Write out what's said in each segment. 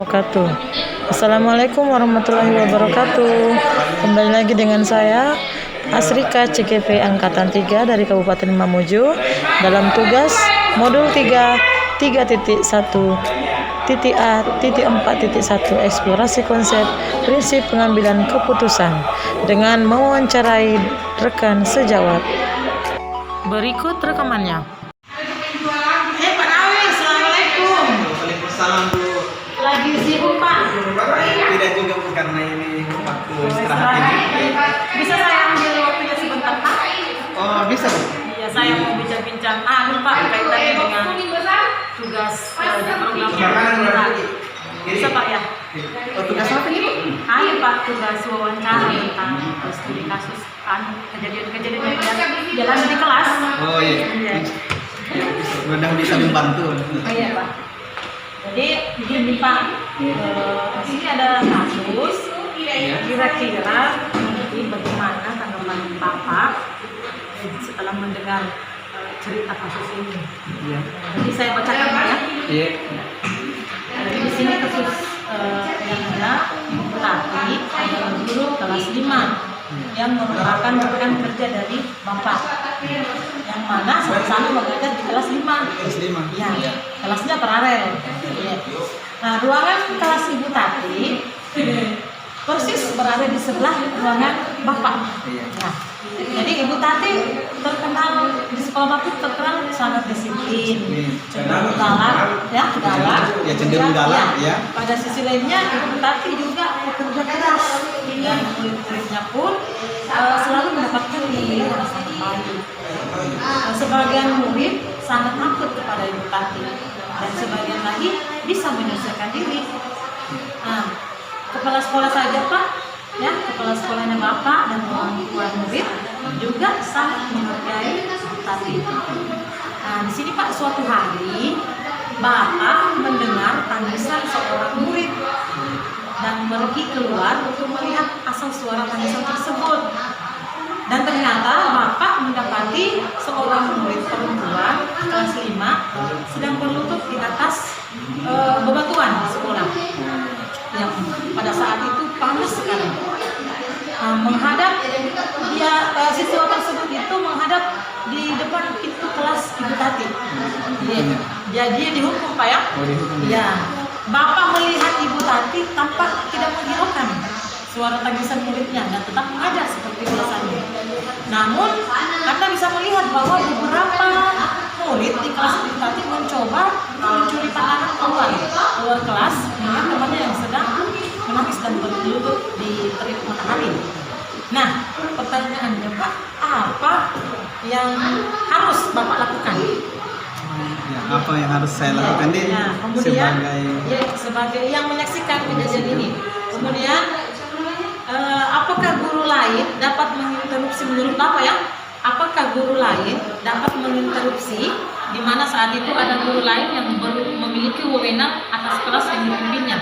Wabarakatuh. Assalamualaikum warahmatullahi wabarakatuh. Kembali lagi dengan saya Asrika CGP Angkatan 3 dari Kabupaten Mamuju dalam tugas modul 3 3.1.A.4.1 eksplorasi konsep prinsip pengambilan keputusan dengan mewawancarai rekan sejawat. Berikut rekamannya. Pak Nawi, assalamualaikum. Waalaikumsalam Bu. Lagi sibuk Pak? Tidak juga Bu, karena ini waktu istirahat ini. Bisa saya ambil waktunya sebentar Pak? Oh bisa Bu? Iya, saya mau bincang-bincang Pak kaitannya dengan tugas dan program kita. Bisa Pak ya? Oh, tugas apa ini Bu? Ayo Pak, tugas wawancara tentang studi kasus kejadian-kejadian yang jalan di kelas. Oh iya. Iya. Mudah bisa membantu. Oh iya Pak. Jadi begini Pak, di sini ada kasus. Kira-kira nanti bagaimana tanggapan Bapak setelah mendengar cerita kasus ini? Iya. Jadi saya bacakan Pak ya. Iya. Jadi di sini kasus yang ada Tati adalah guru kelas 5 yang merupakan rekan kerja dari Bapak, yang mana sama-sama mengajar di kelas 5. Kelas 5. Ya, kelasnya paralel. Ya. Nah, ruangan kelas Ibu Tati persis berada di sebelah ruangan Bapak. Nah, jadi Ibu Tati terkenal di sekolah Bapak, terkenal sangat disiplin, cenderung galak, Ya, cenderung galak, ya. Pada sisi lainnya Ibu Tati juga bekerja keras, dan murid-muridnya pun selalu mendapatkan nilai yang sangat baik. Sebagian murid sangat takut kepada Ibu Tati, dan sebagian lagi bisa menyelesaikan diri. Nah, kepala sekolah saja Pak, ya, kepala sekolahnya Bapak dan orang tua murid juga sangat menghargai Ibu Tati. Nah, di sini Pak, suatu hari Bapak mendengar tangisan seorang murid dan pergi keluar untuk melihat asal suara tangisan tersebut. Dan ternyata Bapak mendapati seorang murid perempuan kelas 5 sedang berlutut di atas bebatuan sekolah, yang pada saat itu panas sekali. Menghadap dia, siswa tersebut itu menghadap di depan pintu kelas Ibu Tati. Jadi dihukum Pak ya? Ya. Bapak melihat Ibu Tati tampak tidak menghiraukan suara tangisan muridnya dan tetap mengajar seperti biasanya. Namun Anda bisa melihat bahwa beberapa murid di kelas Ibu Tati mencoba mencuri pandangan keluar kelas melihat temannya yang sedang menangis dan berlutut di terik matahari. Nah, pertanyaannya Pak, apa yang harus Bapak lakukan? Ya, apa yang harus saya lakukan nih? Nah, kemudian sebagai yang menyaksikan kejadian ini. Kemudian apakah guru lain dapat menginterupsi menurut Bapak ya? Apakah guru lain dapat menginterupsi di mana saat itu ada guru lain yang memiliki wewenang atas kelas yang dipimpinnya?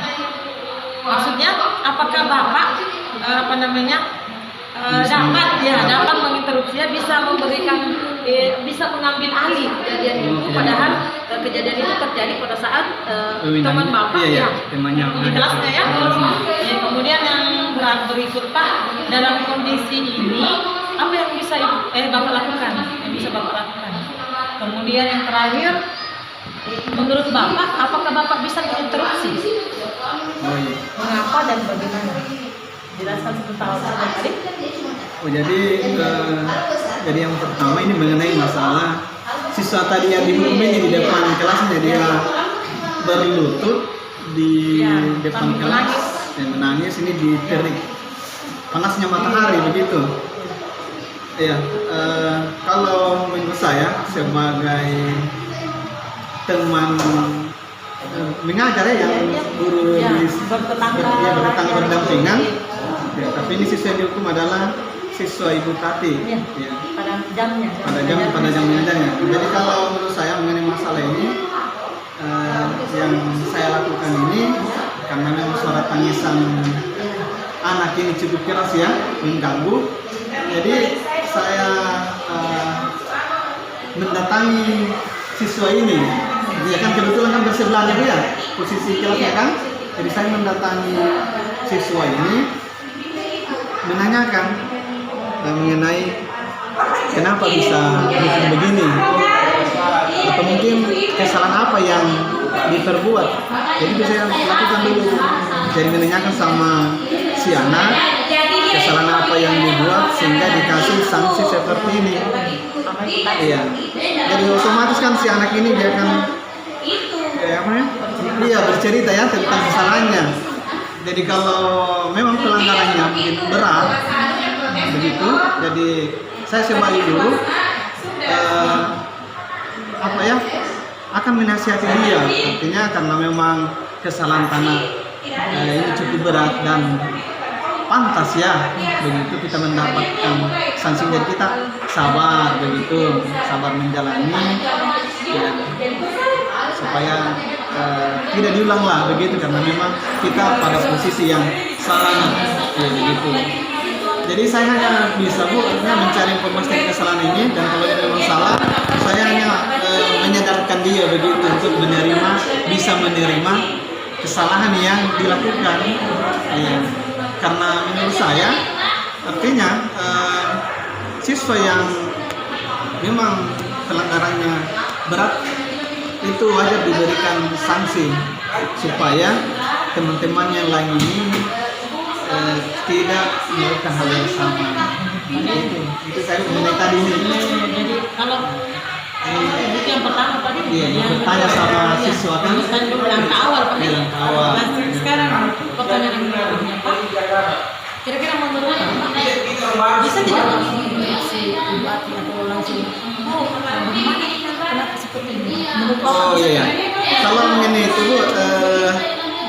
Maksudnya apakah Bapak dapat menginterupsi, bisa memberikan bisa mengambil alih kejadian itu, padahal kejadian itu terjadi pada saat teman Bapak di kelasnya ya. Kemudian yang berikut Pak, dalam kondisi ini apa yang bisa Bapak lakukan? Yang bisa Bapak lakukan. Kemudian yang terakhir, menurut Bapak, apakah Bapak bisa menginterupsi? Mengapa dan bagaimana? Jelaskan sebentar tadi. Oh, jadi yang pertama ini mengenai masalah siswa tadi yang dihukum ini di depan kelasnya, dia berlutut di depan kelas dan menangis ini di terik panasnya matahari begitu. Ya, kalau menurut saya sebagai teman mengajar ya, yang guru bertetangga berdampingan, ya, tapi ini siswa yang dihukum adalah siswa Ibu Tati. Ya. Pada jam mengajarnya. Jadi kalau menurut saya mengenai masalah ini, yang saya lakukan ini karena memang suara tangisan anak ini cukup keras ya, mengganggu. Jadi saya mendatangi siswa ini. Dia kan kebetulan kan bersebelahan dia, posisi kelasnya kan. Jadi saya mendatangi siswa ini menanyakan mengenai kenapa bisa bikin begini, atau mungkin kesalahan apa yang diperbuat. Jadi itu saya lakukan dulu. Jadi menanyakan sama si anak kesalahan apa yang dibuat sehingga dikasih sanksi seperti ini. Iya. Jadi otomatis kan si anak ini dia akan bercerita ya tentang kesalahannya. Jadi kalau memang pelanggarannya mungkin berat begitu, jadi saya sebagai guru akan menasihati dia, artinya karena memang kesalahan anak ini cukup berat dan pantas ya begitu kita mendapatkan sanksi. Jadi kita sabar begitu, sabar menjalani ya, supaya tidak diulang lah begitu, karena memang kita pada posisi yang salah ya begitu. Jadi saya hanya bisa mencari informasi tentang kesalahan ini, dan kalau dia memang salah saya hanya menyadarkan dia begitu untuk bisa menerima kesalahan yang dilakukan ya. Karena menurut saya artinya siswa yang memang pelanggarannya berat itu wajar diberikan sanksi supaya teman-teman yang lain ini tidak melakukan hal yang sama. Itu saya mengenai tadi ini. Jadi kalau itu yang pertama tadi yang bertanya sama siswa kan dulu langkah awal Pak. Langkah awal. Sekarang pertanyaan yang berikutnya Pak, kira-kira menurut bisa tidak langsung si bupati atau langsung kenapa seperti ini? Oh iya. Kalau mengenai itu Bu,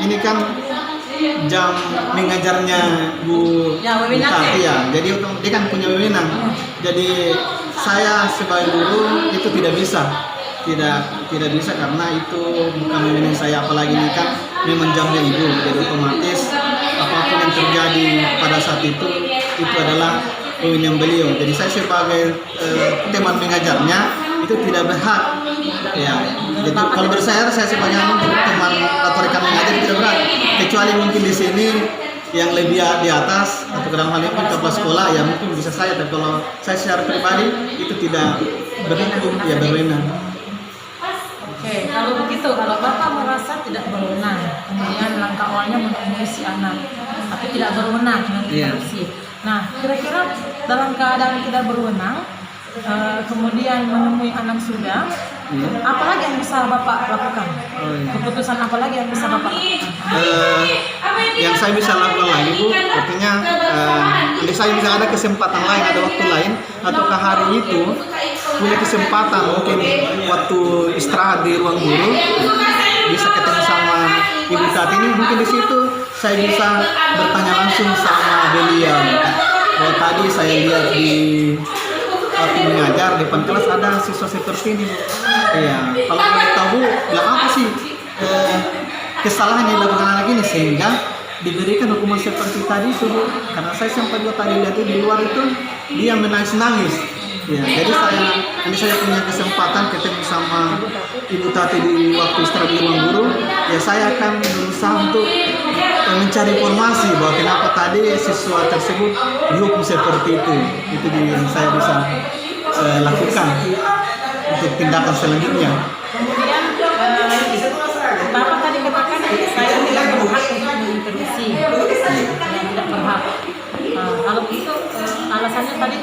ini kan jam mengajarnya Bu Tati ya. Jadi dia kan punya wewenang. Jadi saya sebagai guru itu tidak bisa karena itu bukan wewenang saya, apalagi ini kan memang jamnya ibu. Jadi otomatis apapun yang terjadi pada saat itu adalah wewenang beliau. Jadi saya sebagai teman mengajarnya itu tidak berhak ya. Jadi kalau saya sebagai teman atau rekan mengajar tidak berhak, kecuali mungkin di sini yang lebih di atas atau dalam hal ini kepala sekolah ya mungkin bisa saya, tapi kalau saya secara pribadi itu tidak berwenang. Oke, kalau begitu, kalau Bapak merasa tidak berwenang, kemudian langkah awalnya menemui si anak, tapi tidak berwenang dengan interupsi. Nah, kira-kira dalam keadaan tidak berwenang, kemudian menemui anak sudah, apalagi yang bisa Bapak lakukan? Keputusan apalagi yang bisa Bapak lakukan? Yang saya bisa lakukan lagi Bu, artinya saya bisa ada kesempatan lain, ada waktu lain, ataukah hari itu punya kesempatan mungkin waktu istirahat di ruang guru bisa ketemu sama Ibu Tati ini, mungkin di situ saya bisa bertanya langsung sama beliau. Kalau tadi saya lihat di waktu mengajar di depan kelas ada siswa seperti ini. Iya, kalau boleh tahu nggak apa sih kesalahan yang dilakukan anak ini sehingga diberikan hukuman seperti tadi itu, karena saya sempat tadi lihat di luar itu dia menangis-nangis. Ya, jadi saya punya kesempatan ketemu sama Ibu Tati di waktu istirahat di ruang guru, ya saya akan berusaha untuk mencari informasi bahwa kenapa tadi siswa tersebut dihukum seperti itu yang saya bisa lakukan untuk tindakan selanjutnya. Kemudian Bapak tadi katakan saya tidak berhak untuk menginterupsi, tidak berhak. Kalau itu alasannya tadi?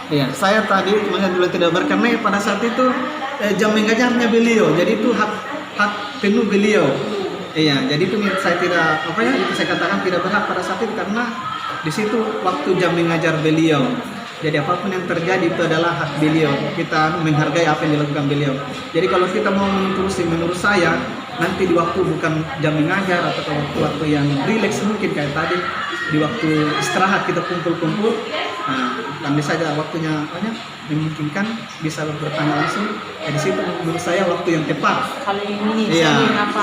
Iya, saya tadi melihat dulu tidak berkarena pada saat itu jam mengajarnya beliau, jadi itu hak penuh beliau. Iya, jadi itu saya tidak itu saya katakan tidak berhak pada saat itu karena di situ waktu jam mengajar beliau. Jadi apapun yang terjadi itu adalah hak beliau. Kita menghargai apa yang dilakukan beliau. Jadi kalau kita mau menerusi, menurut saya nanti di waktu bukan jam mengajar atau waktu yang rileks mungkin kayak tadi di waktu istirahat kita kumpul-kumpul. Nah, nanti saja waktunya memungkinkan bisa bertanya langsung. Di situ menurut saya waktu yang tepat.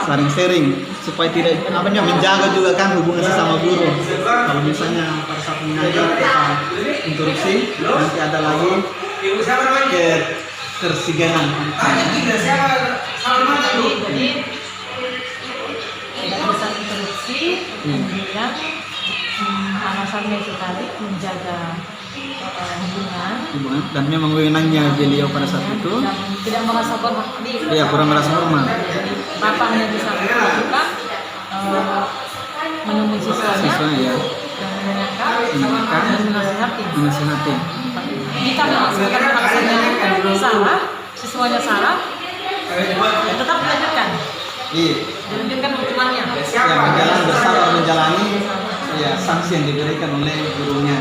Saling sharing supaya tidak menjaga juga kan hubungan sesama guru. Kalau misalnya pada saat mengajar kita interupsi, nanti ada lagi ketersiganan. Jadi tidak bisa interupsi. kasih, kemudian alasannya sekali menjaga hubungan dan memang wewenangnya beliau pada saat itu dan tidak merasa berhak. ya kurang merasa hormat. Bapak hanya bisa melakukan menemui siswanya Ya dan menanyakan dan menasihati. Jika memang alasannya salah, siswanya salah, tetap dilanjutkan. Iya. Dilanjutkan hukumannya. Menjalani ya sanksi yang diberikan oleh gurunya.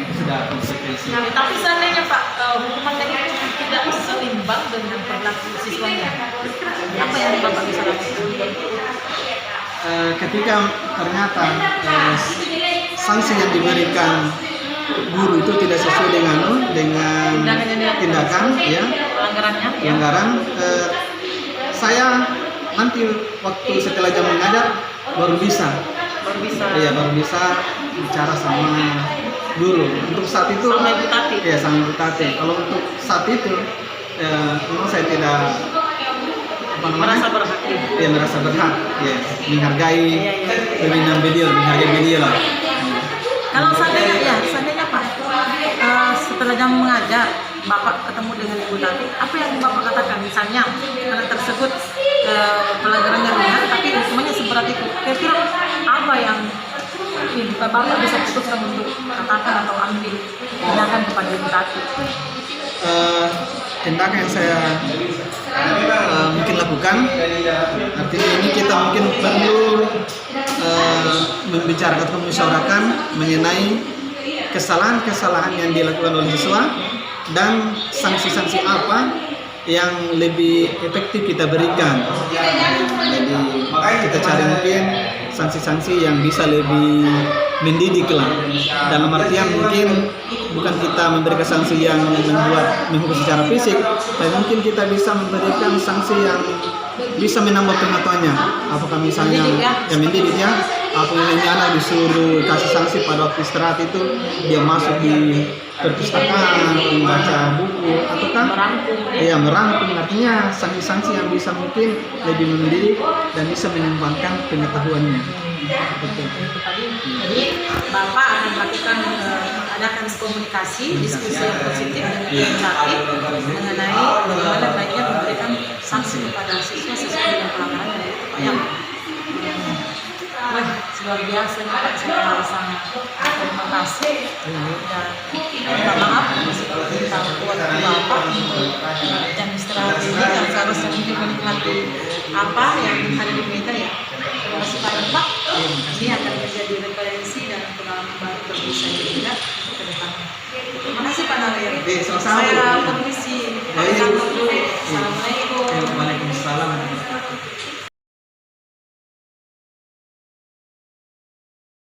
Itu sudah konsekuensi. Tapi seandainya Pak, hukumannya itu tidak seimbang dengan perilaku siswanya, apa yang Bapak bisa lakukan? Ketika ternyata sanksi yang diberikan guru itu tidak sesuai dengan tindakan ya pelanggaran, saya nanti waktu setelah jam mengajar baru bisa bicara sama guru. Untuk saat itu sama Ibu Tati. Kalau untuk saat itu memang saya tidak merasa berhak menghargai pimpinan beliau lah. Kalau seandainya Pak, setelah jam mengajar Bapak ketemu dengan Ibu Tati, apa yang Bapak katakan? Misalnya anak tersebut pelanggarannya ringan tapi hukumannya seberat itu, kira-kira apa yang Bapak bisa putuskan untuk katakan atau ambil tindakan kepada Ibu Tati? Tindakan yang saya mungkin lakukan, artinya ini kita mungkin perlu membicarakan atau memusyawarahkan mengenai kesalahan-kesalahan yang dilakukan oleh siswa dan sanksi-sanksi apa yang lebih efektif kita berikan. Jadi kita cari mungkin sanksi-sanksi yang bisa lebih mendidik lah. Dalam artian mungkin bukan kita memberikan sanksi yang menghukum secara fisik, tapi mungkin kita bisa memberikan sanksi yang bisa menambah pengetahuannya. Apakah misalnya yang mendidik ya, apabila ini anak disuruh kasih sanksi pada waktu istirahat itu dia masuk di perpustakaan membaca buku ataukah merangkum, artinya sanksi-sanksi yang bisa mungkin lebih mendidik dan bisa mengembangkan pengetahuannya. Jadi Bapak akan melakukan adakan komunikasi, diskusi yang positif dengan Ibu Tati mengenai bagaimana baiknya memberikan sanksi kepada siswa sesuai dengan pelanggaran dari itu Pak yang luar biasa nih Pak, saya merasa terima kasih dan minta maaf minta waktu Bapak untuk jam istirahat ini yang seharusnya mungkin menikmati apa yang ada di meja ya. Terima kasih banyak Pak. Ini akan menjadi referensi dan pengalaman baru bagi saya juga ke depan. Terima kasih Pak Nawir. Saya permisi. Assalamualaikum.